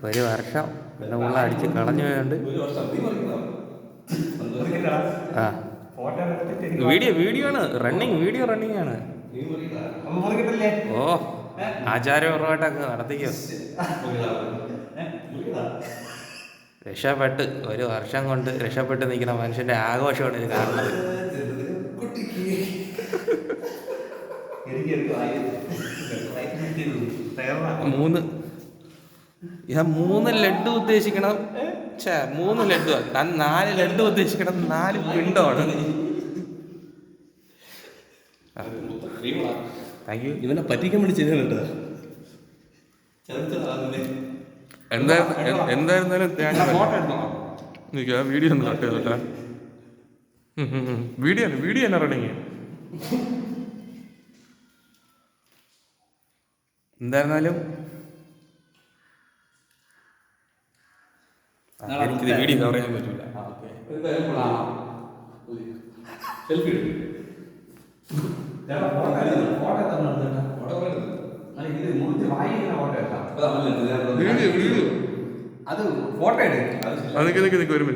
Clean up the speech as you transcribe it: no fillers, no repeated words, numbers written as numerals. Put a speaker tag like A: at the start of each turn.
A: ഒരു വർഷം എൻ്റെ ഉള്ള അടിച്ച് കളഞ്ഞു പോയോണ്ട്. ആ വീഡിയോ ആണ് റണ്ണിങ് ആണ്. ഓ ആചാരപരമായിട്ടൊക്കെ നടത്തിക്കോ. രക്ഷപ്പെട്ട് ഒരു വർഷം കൊണ്ട് രക്ഷപ്പെട്ട് നിൽക്കുന്ന മനുഷ്യന്റെ ആഘോഷമാണ് ഇത് കാണുന്നത്. മൂന്ന് ലഡ്ഡു ഉദ്ദേശിക്കണം. 3 ലഡ്ഡു, 4 ലഡ്ഡു ഉദ്ദേശിക്കണം. 4 പിണ്ടമാണ്. Thank you.
B: ഇവനെ പറ്റിക്കാൻ വേണ്ടി ചെയ്ത കേട്ടോ.
A: എന്തായിരുന്നാലും വീഡിയോ ഒന്ന് കട്ട് ചെയ്തോട്ടെ. വീഡിയോ തന്നെ റണ്ണിങ്. എന്തായിരുന്നാലും എനിക്കിത് വീഡിയോ കവർ ചെയ്യാൻ പറ്റില്ല.
C: അത് ഫോട്ടോ എടുക്കും.
A: അതൊക്കെ ഒരു മിനിറ്റ്.